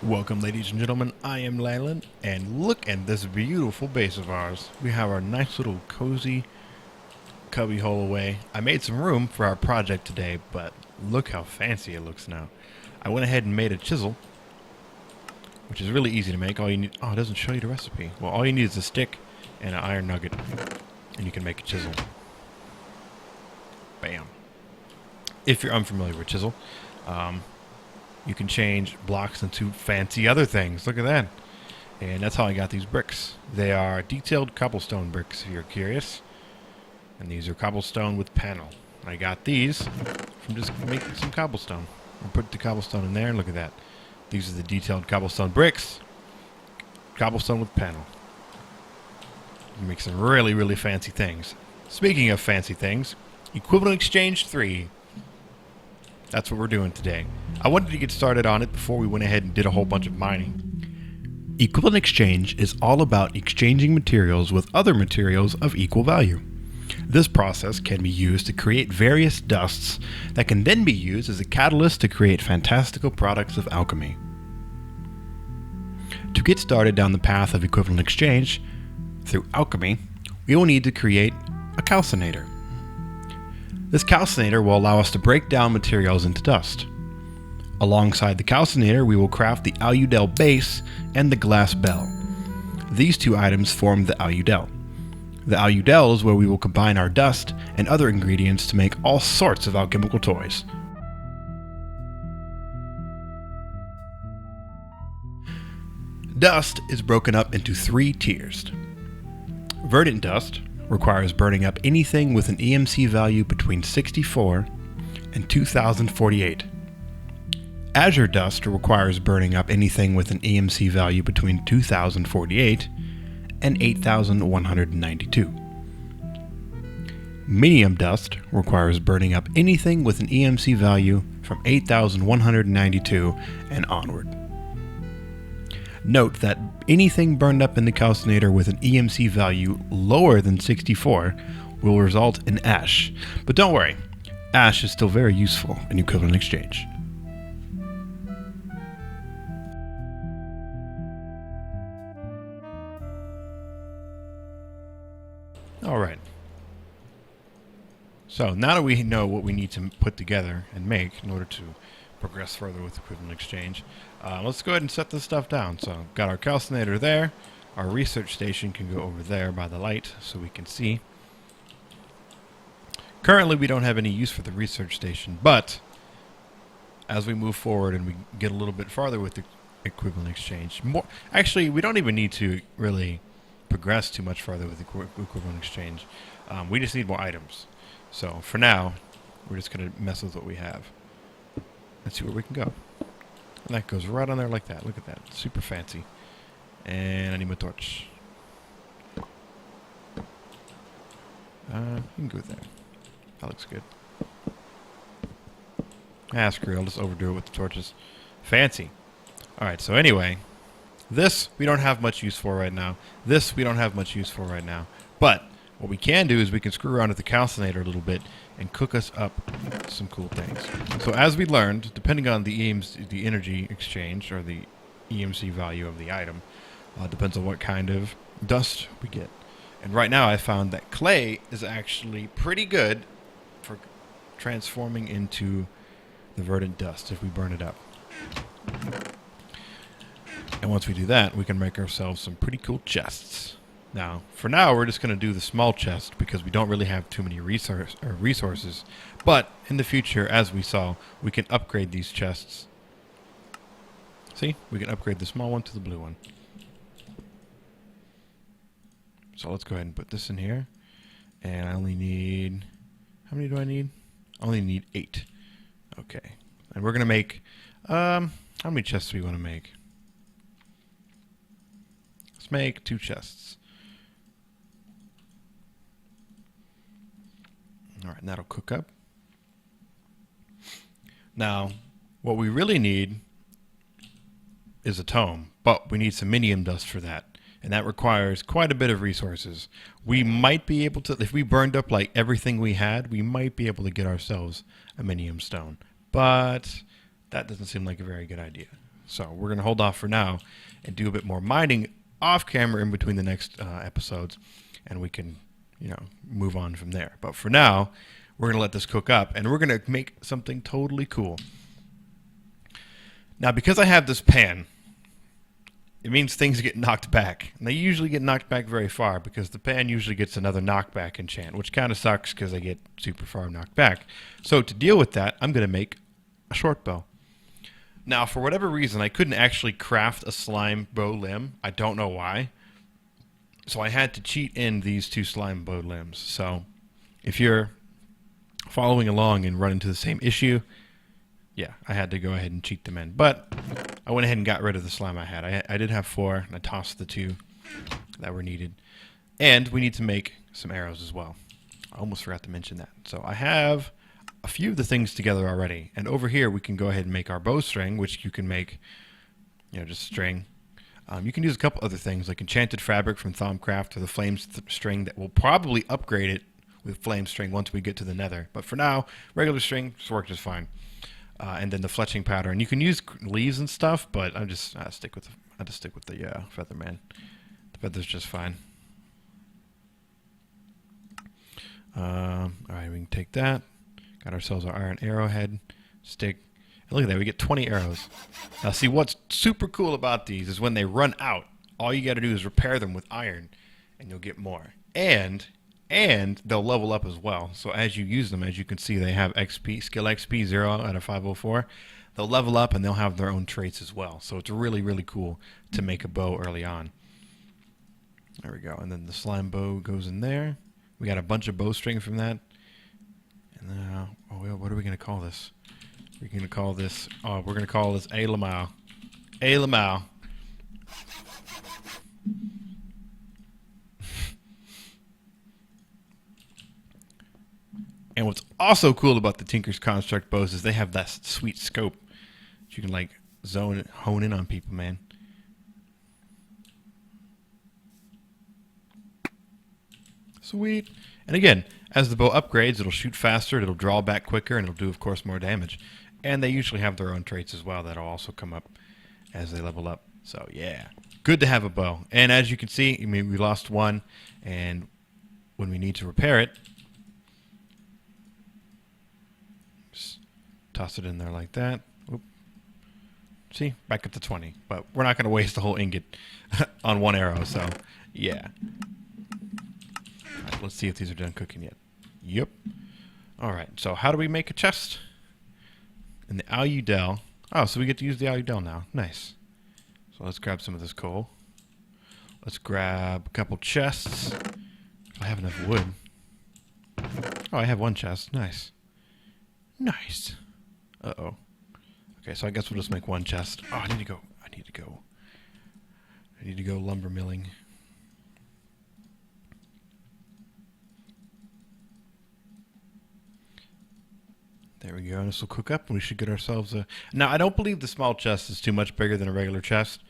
Welcome, ladies and gentlemen. I am Leyland, and look at this beautiful base of ours. We have our nice little cozy cubby hole away. I made some room for our project today, but look how fancy it looks now. I went ahead and made a chisel, which is really easy to make. All you need, it doesn't show you the recipe. Well, all you need is a stick and an iron nugget, and you can make a chisel. Bam. If you're unfamiliar with chisel, you can change blocks into fancy other things. Look at that. And that's how I got these bricks. They are detailed cobblestone bricks, if you're curious. And these are cobblestone with panel. I got these from just making some cobblestone. I put the cobblestone in there, and look at that. These are the detailed cobblestone bricks. Cobblestone with panel. You make some really, really fancy things. Speaking of fancy things, Equivalent Exchange 3. That's what we're doing today. I wanted to get started on it before we went ahead and did a whole bunch of mining. Equivalent exchange is all about exchanging materials with other materials of equal value. This process can be used to create various dusts that can then be used as a catalyst to create fantastical products of alchemy. To get started down the path of equivalent exchange through alchemy, we will need to create a calcinator. This calcinator will allow us to break down materials into dust. Alongside the calcinator, we will craft the aludel base and the glass bell. These two items form the aludel. The aludel is where we will combine our dust and other ingredients to make all sorts of alchemical toys. Dust is broken up into 3 tiers. Verdant dust requires burning up anything with an EMC value between 64 and 2048. Azure dust requires burning up anything with an EMC value between 2048 and 8192. Medium dust requires burning up anything with an EMC value from 8192 and onward. Note that anything burned up in the calcinator with an EMC value lower than 64 will result in ash. But don't worry, ash is still very useful in equivalent exchange. Alright. So now that we know what we need to put together and make in order to progress further with equivalent exchange, let's go ahead and set this stuff down. So got our calcinator there. Our research station can go over there by the light so we can see. Currently we don't have any use for the research station, but as we move forward and we get a little bit farther with the equivalent exchange, actually we don't even need to really progress too much farther with the equivalent exchange. We just need more items. So for now, we're just going to mess with what we have. Let's see where we can go. And that goes right on there like that. Look at that. Super fancy. And I need my torch. You can go with that. That looks good. Screw it. I'll just overdo it with the torches. Fancy. Alright, so anyway, this we don't have much use for right now. This we don't have much use for right now. But what we can do is we can screw around with the calcinator a little bit and cook us up some cool things. So as we learned, depending on the energy exchange or the EMC value of the item, depends on what kind of dust we get. And right now I found that clay is actually pretty good for transforming into the verdant dust if we burn it up. And once we do that, we can make ourselves some pretty cool chests. Now, for now, we're just going to do the small chest because we don't really have too many resources. But in the future, as we saw, we can upgrade these chests. See? We can upgrade the small one to the blue one. So let's go ahead and put this in here. And I only need... How many do I need? I only need 8. Okay. And we're going to make... how many chests do we want to make? Let's make 2 chests. Alright, and that'll cook up. Now, what we really need is a tome, but we need some minium dust for that. And that requires quite a bit of resources. We might be able to, if we burned up like everything we had, we might be able to get ourselves a minium stone. But that doesn't seem like a very good idea. So we're going to hold off for now and do a bit more mining off camera in between the next episodes, and we can, move on from there. But for now, we're going to let this cook up, and we're going to make something totally cool. Now, because I have this pan, it means things get knocked back. And they usually get knocked back very far because the pan usually gets another knockback enchant, which kind of sucks because I get super far knocked back. So to deal with that, I'm going to make a short bow. Now, for whatever reason, I couldn't actually craft a slime bow limb. I don't know why. So I had to cheat in these 2 slime bow limbs. So if you're following along and run into the same issue, yeah, I had to go ahead and cheat them in. But I went ahead and got rid of the slime I had. I did have 4, and I tossed the 2 that were needed. And we need to make some arrows as well. I almost forgot to mention that. So I have a few of the things together already. And over here, we can go ahead and make our bowstring, which you can make, just string. You can use a couple other things, like enchanted fabric from Thaumcraft or the flame string that will probably upgrade it with flame string once we get to the nether. But for now, regular string just works just fine. And then the fletching powder, and you can use leaves and stuff, but I just stick with the feather, man. The feather's just fine. All right, we can take that. Got ourselves our iron arrowhead stick. And look at that, we get 20 arrows. Now, see, what's super cool about these is when they run out, all you got to do is repair them with iron, and you'll get more. And they'll level up as well. So as you use them, as you can see, they have XP, skill XP 0 out of 504. They'll level up and they'll have their own traits as well. So it's really, really cool to make a bow early on. There we go. And then the slime bow goes in there. We got a bunch of bowstring from that. And then, what are we going to call this? We're going to call this A Lamau. A Lamau. And what's also cool about the Tinker's Construct bows is they have that sweet scope that you can like hone in on people, man. Sweet. And again, as the bow upgrades, it'll shoot faster, it'll draw back quicker, and it'll do, of course, more damage. And they usually have their own traits as well that'll also come up as they level up. So, yeah. Good to have a bow. And as you can see, we lost 1, and when we need to repair it, just toss it in there like that. Oop. See? Back up to 20. But we're not going to waste the whole ingot on 1 arrow, so, yeah. All right, let's see if these are done cooking yet. Yep. All right, so how do we make a chest? In the Aludel. Oh, so we get to use the Aludel now. Nice. So let's grab some of this coal. Let's grab a couple chests. If I have enough wood. Oh, I have 1 chest. Nice. Nice. Uh-oh. Okay, so I guess we'll just make 1 chest. Oh, I need to go lumber milling. There we go. And this will cook up, and we should get ourselves a... Now, I don't believe the small chest is too much bigger than a regular chest,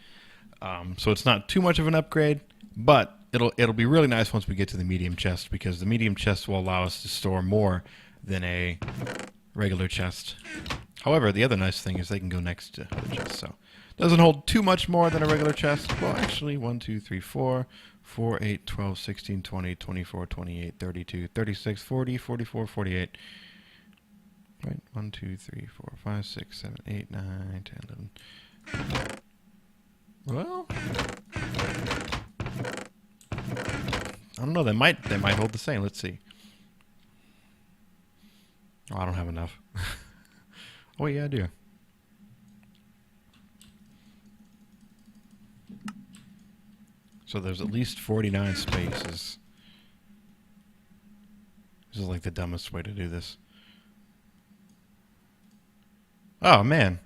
so it's not too much of an upgrade. But it'll be really nice once we get to the medium chest, because the medium chest will allow us to store more than a regular chest. However, the other nice thing is they can go next to other chests, so doesn't hold too much more than a regular chest. Well, actually, 1, 2, 3, 4, 4, 8, 12, 16, 20, 24, 28, 32, 36, 40, 44, 48. Right, 1, 2, 3, 4, 5, 6, 7, 8, 9, 10, 11. Well, I don't know. They might hold the same. Let's see. Oh, I don't have enough. Oh yeah, I do. So there's at least 49 spaces. This is like the dumbest way to do this. Oh man.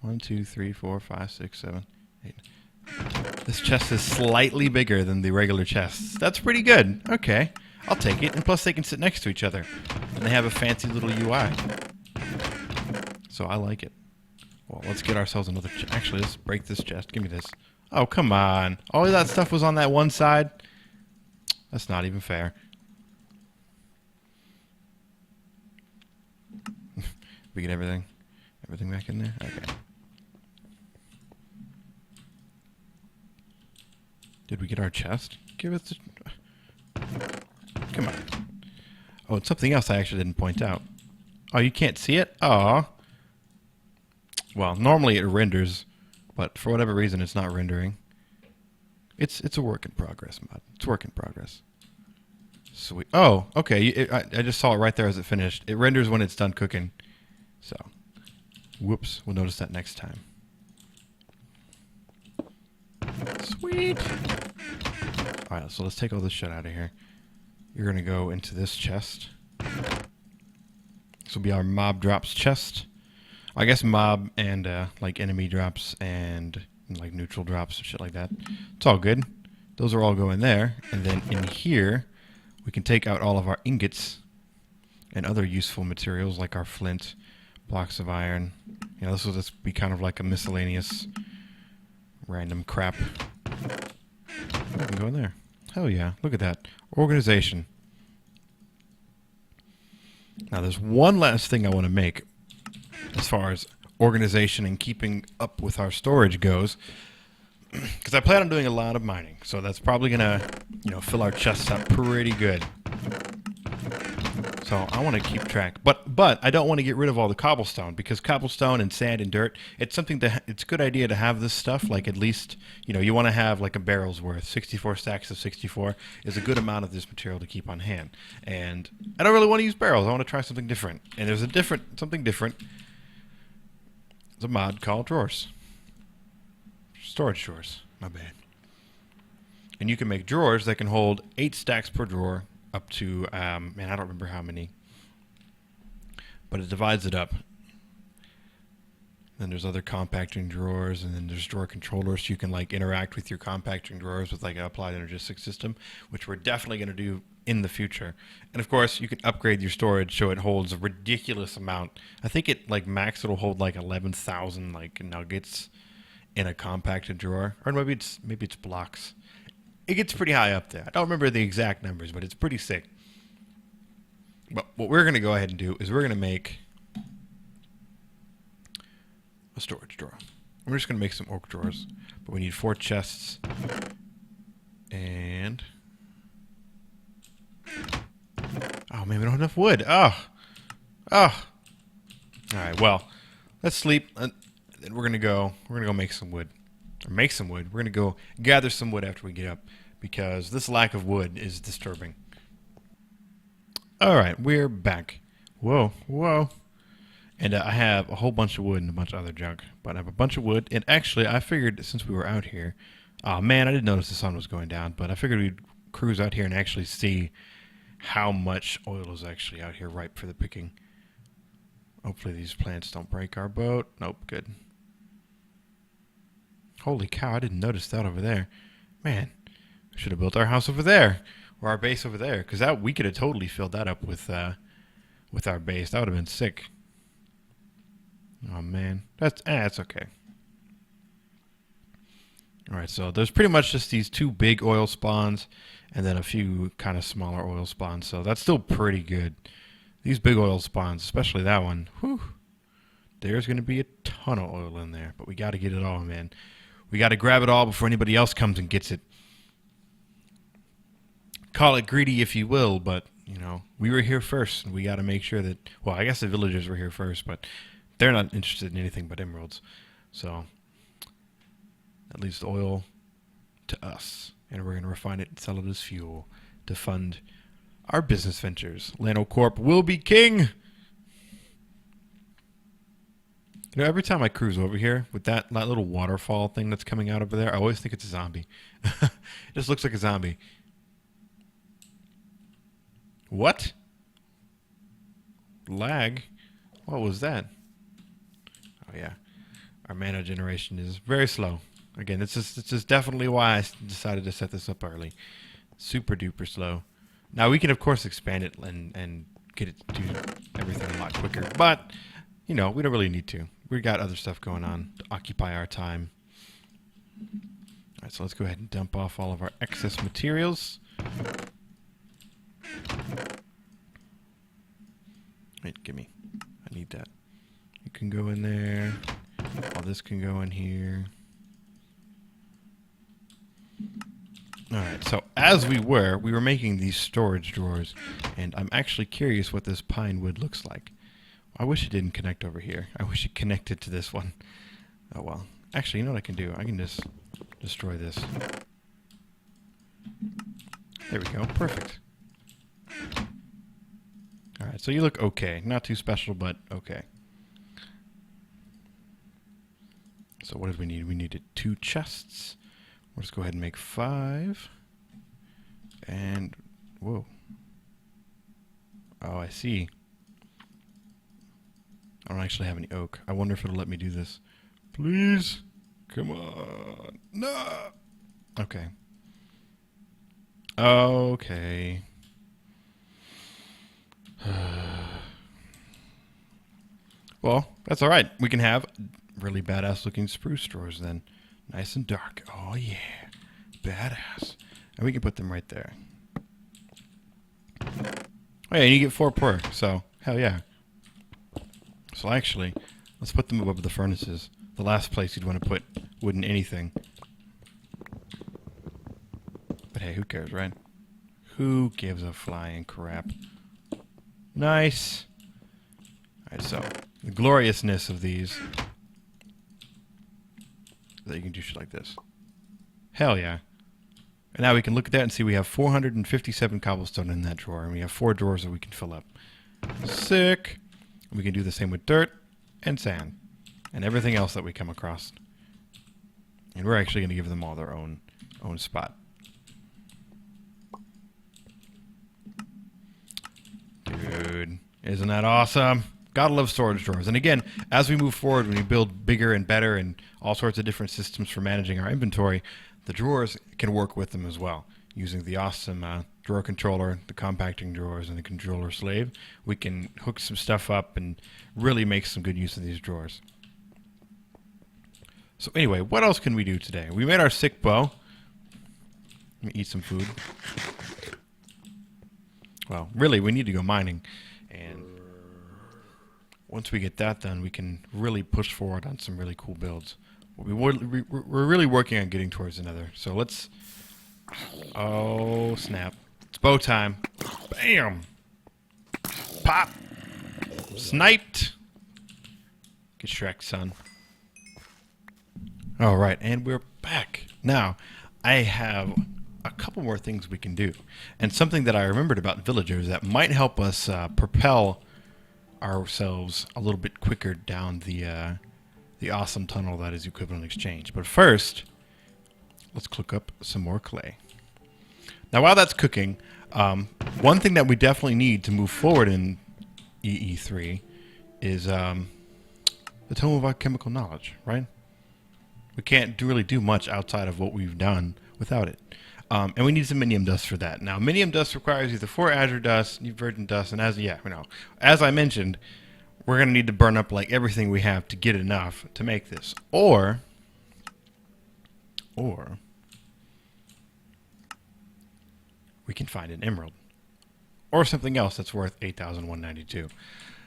1, 2, 3, 4, 5, 6, 7, 8. This chest is slightly bigger than the regular chests. That's pretty good. Okay. I'll take it. And plus they can sit next to each other. And they have a fancy little UI. So I like it. Well, let's get ourselves another chest. Actually, let's break this chest. Give me this. Oh, come on. All of that stuff was on that one side? That's not even fair. We get everything? Everything back in there? Okay. Did we get our chest? Give us the... Come on. Oh, it's something else I actually didn't point out. Oh, you can't see it? Aw. Well, normally it renders, but for whatever reason it's not rendering. It's a work in progress, mod. It's work in progress. Sweet. Oh, okay. I just saw it right there as it finished. It renders when it's done cooking. So, whoops. We'll notice that next time. Sweet. Alright, so let's take all this shit out of here. You're going to go into this chest. This will be our mob drops chest. I guess mob and like enemy drops and like neutral drops and shit like that. It's all good. Those are all going there. And then in here, we can take out all of our ingots and other useful materials like our flint, blocks of iron. You know, this will just be kind of like a miscellaneous random crap. We can go in there. Hell yeah. Look at that. Organization. Now there's one last thing I want to make as far as organization and keeping up with our storage goes. Because I plan on doing a lot of mining. So that's probably going to, you know, fill our chests up pretty good. So I want to keep track. But I don't want to get rid of all the cobblestone, because cobblestone and sand and dirt, it's something that it's a good idea to have this stuff. Like at least, you know, you want to have like a barrel's worth. 64 stacks of 64 is a good amount of this material to keep on hand. And I don't really want to use barrels. I want to try something different. And there's something different. There's a mod called drawers. Storage drawers. My bad. And you can make drawers that can hold 8 stacks per drawer. Up to, man, I don't remember how many. But it divides it up. Then there's other compacting drawers, and then there's drawer controllers, so you can like interact with your compacting drawers with like an applied energistic system, which we're definitely going to do in the future. And of course, you can upgrade your storage so it holds a ridiculous amount. I think it like max it'll hold like 11,000 like nuggets in a compacted drawer, or maybe it's blocks. It gets pretty high up there. I don't remember the exact numbers, but it's pretty sick. But what we're going to go ahead and do is we're going to make a storage drawer. We're just going to make some oak drawers. But we need 4 chests. And... oh, man, we don't have enough wood. Oh. Oh. All right, well, let's sleep. And then we're going to go make some wood. Or make some wood. We're going to go gather some wood after we get up, because this lack of wood is disturbing. All right, we're back. Whoa, whoa. And I have a whole bunch of wood and a bunch of other junk. But I have a bunch of wood. And actually, I figured since we were out here... oh, man, I didn't notice the sun was going down. But I figured we'd cruise out here and actually see how much oil is actually out here ripe for the picking. Hopefully these plants don't break our boat. Nope, good. Holy cow, I didn't notice that over there. Man, we should have built our house over there. Or our base over there. Because we could have totally filled that up with our base. That would have been sick. Oh, man. That's okay. Alright, so there's pretty much just these 2 big oil spawns. And then a few kind of smaller oil spawns. So that's still pretty good. These big oil spawns, especially that one. Whew. There's going to be a ton of oil in there. But we got to get it all, man. We got to grab it all before anybody else comes and gets it. Call it greedy if you will, but, you know, we were here first, and we got to make sure that... well, I guess the villagers were here first, but they're not interested in anything but emeralds. So, that leaves the oil to us, and we're going to refine it and sell it as fuel to fund our business ventures. Lano Corp will be king! You know, every time I cruise over here with that little waterfall thing that's coming out over there, I always think it's a zombie. It just looks like a zombie. What? Lag? What was that? Oh, yeah. Our mana generation is very slow. Again, it's just definitely why I decided to set this up early. Super duper slow. Now, we can, of course, expand it and get it to do everything a lot quicker. But, you know, we don't really need to. We got other stuff going on to occupy our time. All right, so let's go ahead and dump off all of our excess materials. Wait, give me. I need that. You can go in there. All this can go in here. Alright, so as we were making these storage drawers, and I'm actually curious what this pine wood looks like. I wish it didn't connect over here. I wish it connected to this one. Oh well. Actually, you know what I can do? I can just destroy this. There we go. Perfect. Alright, so you look okay. Not too special, but okay. So what did we need? We needed 2 chests. We'll just go ahead and make 5. And, whoa. Oh, I see. I don't actually have any oak. I wonder if it'll let me do this. Please? Come on. No! Okay. Okay. Well, that's alright. We can have really badass looking spruce drawers then. Nice and dark. Oh yeah. Badass. And we can put them right there. Oh yeah, and you get 4 per, so hell yeah. So actually, let's put them above the furnaces. The last place you'd want to put wooden anything. But hey, who cares, right? Who gives a flying crap? Nice. Alright, so the gloriousness of these that you can do shit like this. Hell yeah. And now we can look at that and see we have 457 cobblestone in that drawer, and we have 4 drawers that we can fill up. Sick. We can do the same with dirt and sand and everything else that we come across. And we're actually going to give them all their own spot. Dude, isn't that awesome? Gotta love storage drawers. And again, as we move forward, when we build bigger and better and all sorts of different systems for managing our inventory, the drawers can work with them as well. Using the awesome drawer controller, the compacting drawers, and the controller slave, we can hook some stuff up and really make some good use of these drawers. So anyway, what else can we do today? We made our sick bow. Let me eat some food. Well, really, we need to go mining. And once we get that done, we can really push forward on some really cool builds. We're really working on getting towards another. So let's... Oh, snap. It's bow time. Bam! Pop! Sniped! Get Shrek, son. Alright, and we're back. Now, I have a couple more things we can do. And something that I remembered about villagers that might help us propel ourselves a little bit quicker down the awesome tunnel that is equivalent exchange. But first, let's cook up some more clay. Now, while that's cooking, one thing that we definitely need to move forward in EE3 is the Tome of Alchemical Knowledge, right? We can't really do much outside of what we've done without it. And we need some minium dust for that. Now, minium dust requires either 4 azure dust, virgin dust, and as I mentioned, we're going to need to burn up like everything we have to get enough to make this. Or we can find an emerald. Or something else that's worth 8,192.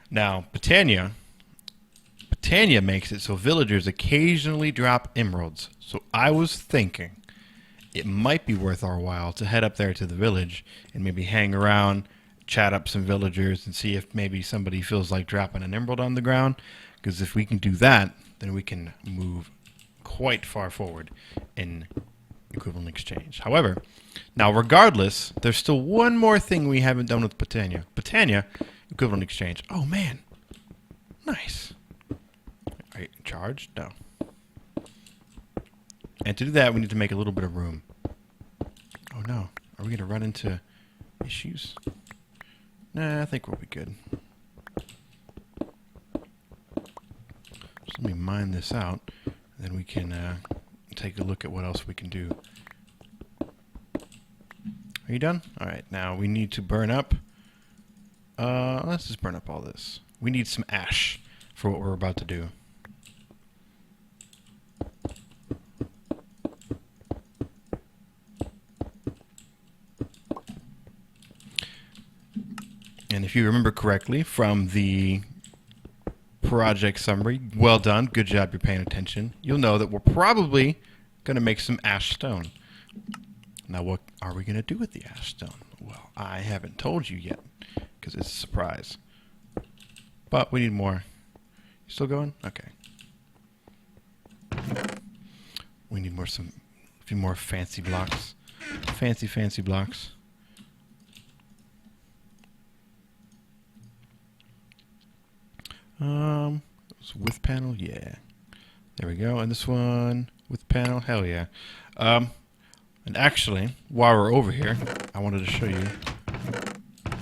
Now, Britannia makes it so villagers occasionally drop emeralds. So I was thinking it might be worth our while to head up there to the village and maybe hang around, chat up some villagers, and see if maybe somebody feels like dropping an emerald on the ground. Because if we can do that, then we can move quite far forward in equivalent exchange. However, now regardless, there's still one more thing we haven't done with Britannia. Britannia, equivalent exchange. Oh man, nice. Are you charged? No. And to do that, we need to make a little bit of room. Oh no, are we going to run into issues? Nah, I think we'll be good. So let me mine this out, and then we can take a look at what else we can do. Are you done? Alright, now we need to burn up. Let's just burn up all this. We need some ash for what we're about to do. And if you remember correctly from the project summary, well done, good job, you're paying attention, you'll know that we're probably going to make some ash stone. Now, what are we going to do with the ash stone? Well, I haven't told you yet because it's a surprise. But we need more. You still going? Okay. We need a few more fancy blocks. Fancy blocks. With panel, yeah. There we go. And this one with panel, hell yeah. And actually, while we're over here, I wanted to show you.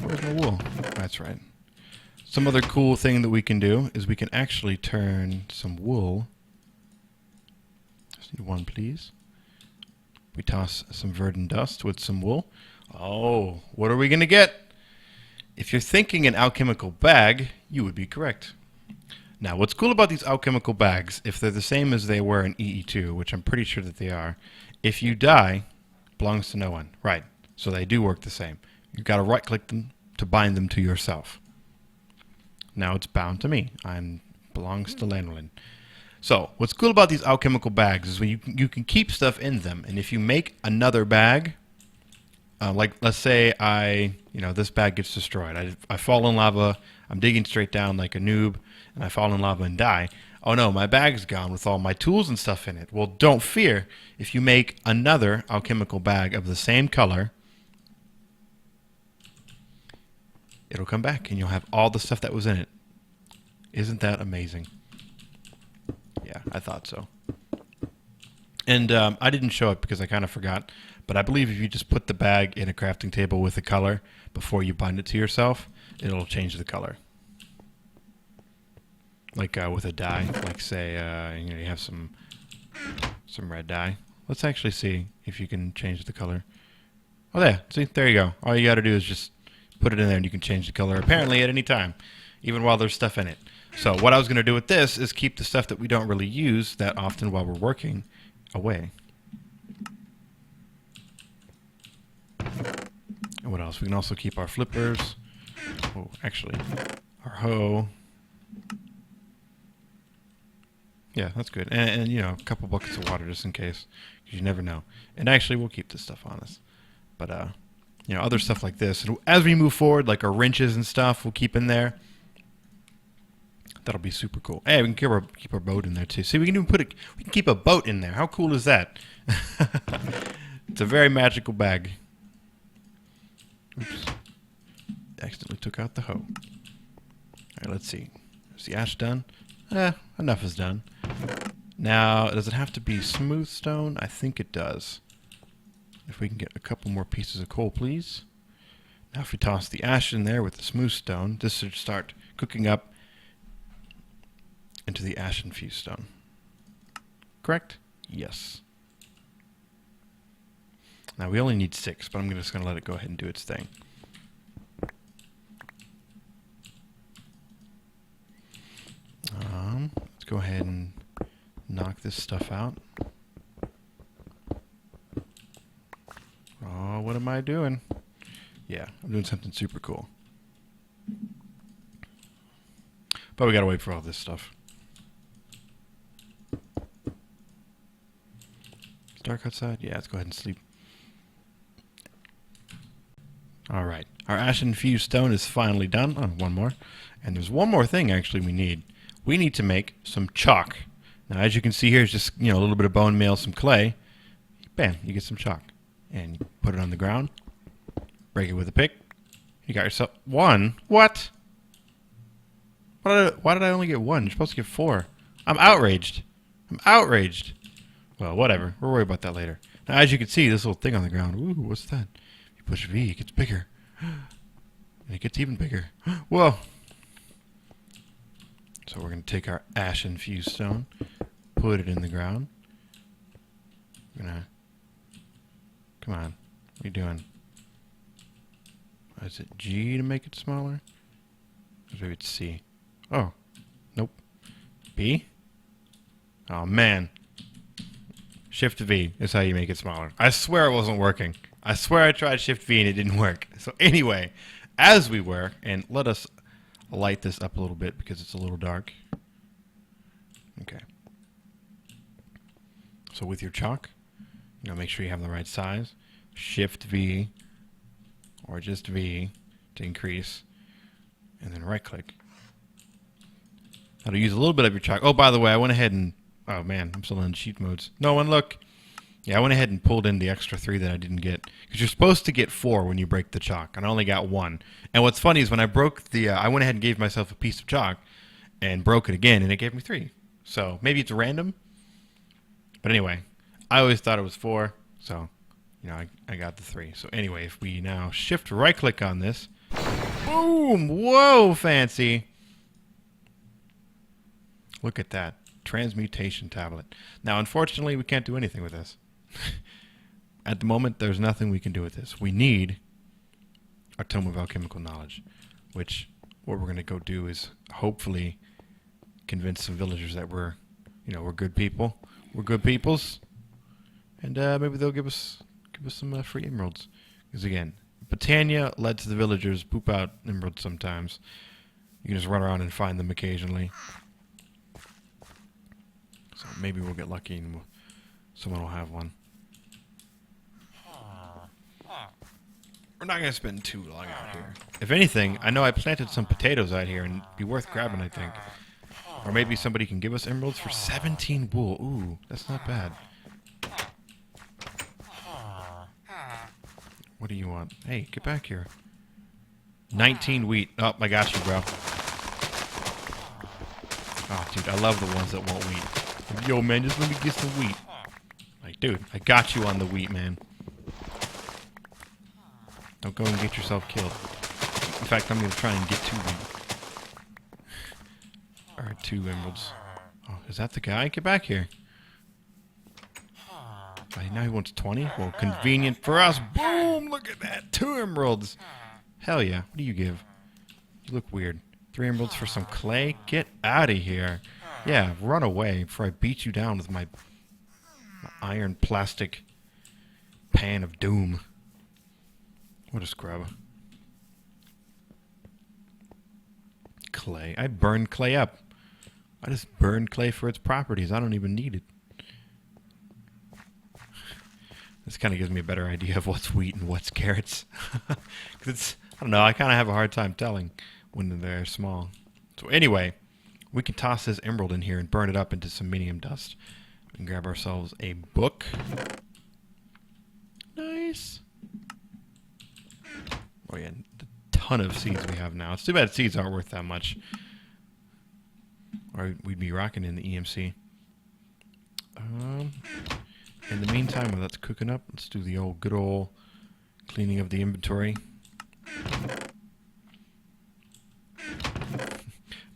Where's my wool? That's right. Some other cool thing that we can do is we can actually turn some wool. Just need one, please. We toss some verdant dust with some wool. Oh, what are we going to get? If you're thinking an alchemical bag, you would be correct. Now, what's cool about these alchemical bags, if they're the same as they were in EE2, which I'm pretty sure that they are, if you die, belongs to no one. Right. So they do work the same. You've got to right-click them to bind them to yourself. Now it's bound to me. Belongs to Lanolin. So, what's cool about these alchemical bags is when you can keep stuff in them, and if you make another bag, like let's say this bag gets destroyed. I fall in lava, I'm digging straight down like a noob, and I fall in lava and die. Oh no, my bag's gone with all my tools and stuff in it. Well, don't fear. If you make another alchemical bag of the same color, it'll come back and you'll have all the stuff that was in it. Isn't that amazing? Yeah, I thought so. And I didn't show it because I kind of forgot, but I believe if you just put the bag in a crafting table with a color before you bind it to yourself, it'll change the color. Like with a dye, like say you have some red dye. Let's actually see if you can change the color. Oh, there you go. All you got to do is just put it in there and you can change the color apparently at any time, even while there's stuff in it. So what I was going to do with this is keep the stuff that we don't really use that often while we're working away. And what else? We can also keep our flippers. Oh, actually, our hoe. Yeah, that's good. And a couple buckets of water just in case, because you never know. And actually, we'll keep this stuff on us. But, other stuff like this. And as we move forward, like our wrenches and stuff, we'll keep in there. That'll be super cool. Hey, we can keep our boat in there too. See, we can keep a boat in there. How cool is that? It's a very magical bag. Oops. Accidentally took out the hoe. All right, let's see. Is the ash done? Enough is done. Now, does it have to be smooth stone? I think it does. If we can get a couple more pieces of coal, please. Now, if we toss the ash in there with the smooth stone, this should start cooking up into the ash-infused stone. Correct? Yes. Now, we only need 6, but I'm just going to let it go ahead and do its thing. Let's go ahead and knock this stuff out. Oh, what am I doing? Yeah, I'm doing something super cool. But we gotta wait for all this stuff. It's dark outside? Yeah, let's go ahead and sleep. Alright, our ash-infused stone is finally done. Oh, one more. And there's one more thing actually we need. We need to make some chalk. Now, as you can see here, it's just, a little bit of bone meal, some clay. Bam, you get some chalk. And you put it on the ground. Break it with a pick. You got yourself one. What? Why did I only get one? You're supposed to get 4. I'm outraged. Well, whatever. We'll worry about that later. Now, as you can see, this little thing on the ground. Ooh, what's that? You push V, it gets bigger. And it gets even bigger. Whoa. So we're going to take our ash-infused stone, put it in the ground. We're going to... Come on. What are you doing? Is it G to make it smaller? Or maybe it's C. Oh. Nope. B? Oh, man. Shift V is how you make it smaller. I swear it wasn't working. I swear I tried Shift V and it didn't work. So anyway, as we work, and let us light this up a little bit because it's a little dark. Okay. So with your chalk, make sure you have the right size. Shift V, or just V to increase, and then right click. That'll use a little bit of your chalk. Oh, by the way, I went ahead and, oh man, I'm still in cheat modes. No one look. Yeah, I went ahead and pulled in the extra 3 that I didn't get. Because you're supposed to get 4 when you break the chalk, and I only got 1. And what's funny is when I broke the, I went ahead and gave myself a piece of chalk and broke it again, and it gave me 3. So maybe it's random. But anyway, I always thought it was 4, so, you know, I got the 3. So anyway, if we now shift right click on this, boom, whoa, fancy. Look at that. Transmutation tablet. Now, unfortunately, we can't do anything with this. At the moment, there's nothing we can do with this. We need our Tome of Alchemical Knowledge, which what we're going to go do is hopefully convince some villagers that we're good people. We're good peoples. And maybe they'll give us some free emeralds. Because again, Britannia lets the villagers poop out emeralds sometimes. You can just run around and find them occasionally. So maybe we'll get lucky and someone will have one. We're not going to spend too long out here. If anything, I know I planted some potatoes out here and it'd be worth grabbing, I think. Or maybe somebody can give us emeralds for 17 wool. Ooh, that's not bad. What do you want? Hey, get back here. 19 wheat. Oh, I got you, bro. Oh, dude, I love the ones that want wheat. Like, yo, man, just let me get some wheat. Like, dude, I got you on the wheat, man. Don't go and get yourself killed. In fact, I'm going to try and get 2 wheat. Or 2 emeralds. Oh, is that the guy? Get back here. Oh, now he wants 20? Well, convenient for us. Boom! Look at that. 2 emeralds. Hell yeah. What do you give? You look weird. 3 emeralds for some clay? Get out of here. Yeah, run away before I beat you down with my iron plastic pan of doom. What a scrub. Clay. I burned clay up. I just burned clay for its properties. I don't even need it. This kind of gives me a better idea of what's wheat and what's carrots. Because it's, I don't know, I kind of have a hard time telling when they're small. So anyway, we can toss this emerald in here and burn it up into some minium dust. We can grab ourselves a book. Nice. Oh yeah, the ton of seeds we have now. It's too bad seeds aren't worth that much. Or we'd be rocking in the EMC. In the meantime, while that's cooking up, let's do the good old cleaning of the inventory.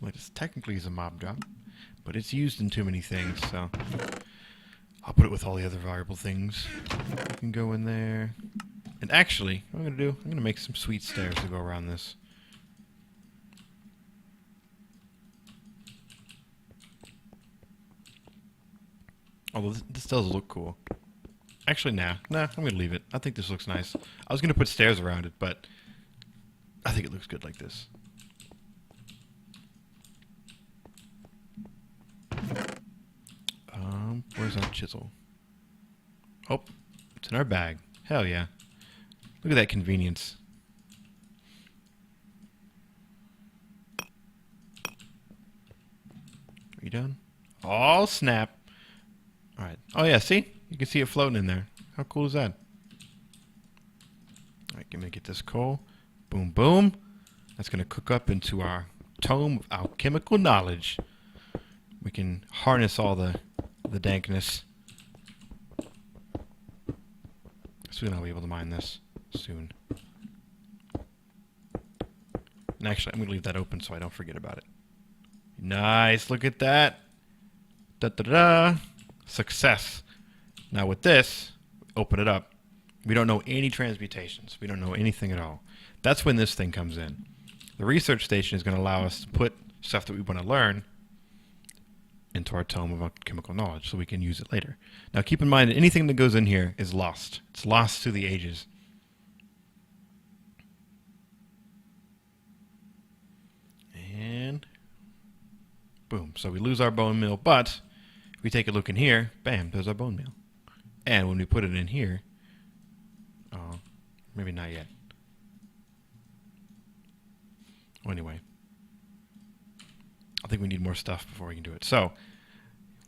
Well, this technically is a mob drop, but it's used in too many things, so I'll put it with all the other valuable things. You can go in there. And actually, what I'm going to do, I'm going to make some sweet stairs to go around this. Although this does look cool. Actually, nah, I'm going to leave it. I think this looks nice. I was going to put stairs around it, but I think it looks good like this. Where's our chisel? Oh, it's in our bag. Hell yeah. Look at that convenience. Are you done? Oh, snap. Alright. Oh, yeah, see? You can see it floating in there. How cool is that? Alright, let me get this coal. Boom, boom. That's going to cook up into our Tome of Alchemical Knowledge. We can harness all the dankness. Soon I'll be able to mine this. Soon. And actually, I'm going to leave that open so I don't forget about it. Nice. Look at that. Da-da-da. Success. Now with this, open it up. We don't know any transmutations. We don't know anything at all. That's when this thing comes in. The research station is going to allow us to put stuff that we want to learn into our Tome of Alchemical Knowledge so we can use it later. Now keep in mind that anything that goes in here is lost. It's lost to the ages. And boom. So we lose our bone meal, but if we take a look in here, bam, there's our bone meal. And when we put it in here, maybe not yet. Well, anyway, I think we need more stuff before we can do it. So,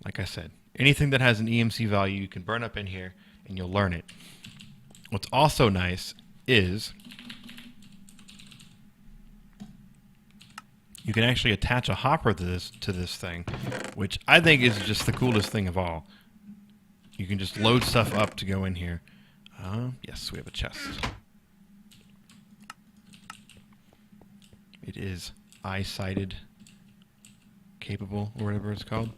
like I said, anything that has an EMC value you can burn up in here and you'll learn it. What's also nice is you can actually attach a hopper to this thing, which I think is just the coolest thing of all. You can just load stuff up to go in here. Yes, we have a chest. It is eye-sighted capable, or whatever it's called.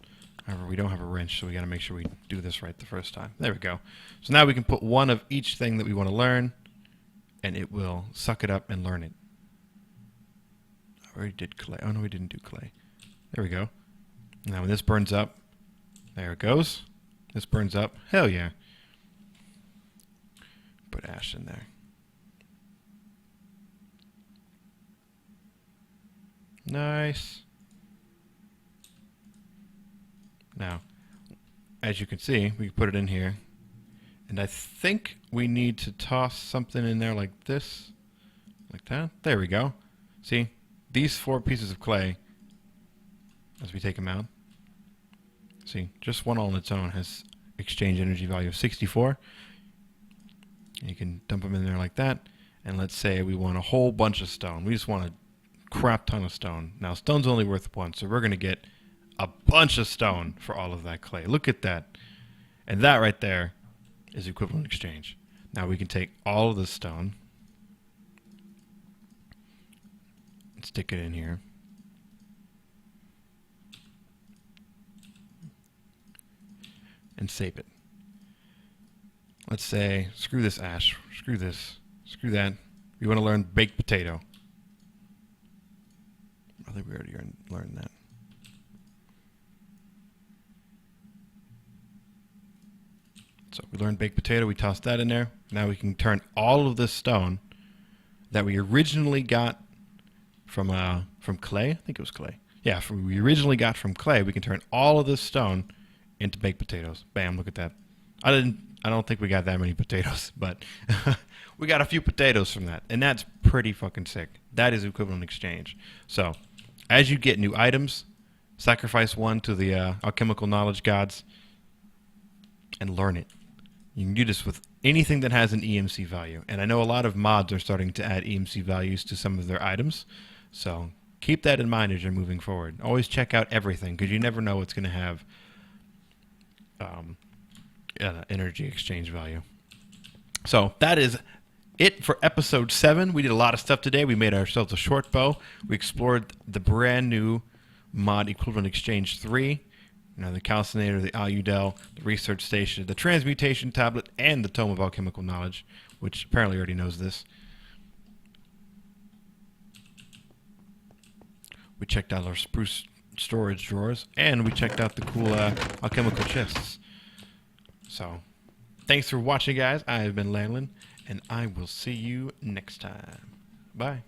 However, we don't have a wrench, so we got to make sure we do this right the first time. There we go. So now we can put one of each thing that we want to learn, and it will suck it up and learn it. I already did clay. Oh, no, we didn't do clay. There we go. Now when this burns up, there it goes. This burns up. Hell yeah. Put ash in there. Nice. Now, as you can see, we can put it in here. And I think we need to toss something in there like this. Like that. There we go. See? These 4 pieces of clay, as we take them out, see, just one on its own has exchange energy value of 64. And you can dump them in there like that. And let's say we want a whole bunch of stone. We just want a crap ton of stone. Now, stone's only worth 1, so we're going to get a bunch of stone for all of that clay. Look at that. And that right there is equivalent exchange. Now we can take all of this stone and stick it in here. And save it. Let's say, screw this ash, screw this, screw that. We want to learn baked potato. I think we already learned that. So we learned baked potato, we tossed that in there. Now we can turn all of this stone that we originally got from clay. I think it was clay. Yeah, we originally got from clay, we can turn all of this stone into baked potatoes. Bam, look at that. I don't think we got that many potatoes, but we got a few potatoes from that. And that's pretty fucking sick. That is equivalent exchange. So, as you get new items, sacrifice one to the alchemical knowledge gods and learn it. You can do this with anything that has an EMC value. And I know a lot of mods are starting to add EMC values to some of their items. So keep that in mind as you're moving forward. Always check out everything, because you never know what's going to have energy exchange value. So that is it for episode 7. We did a lot of stuff today. We made ourselves a short bow. We explored the brand new mod Equivalent Exchange 3. You know, the calcinator, the Aludel, the research station, the transmutation tablet, and the tome of alchemical knowledge, which apparently already knows this. We checked out our spruce storage drawers, and we checked out the cool alchemical chests. So, thanks for watching, guys. I have been Landlin, and I will see you next time. Bye.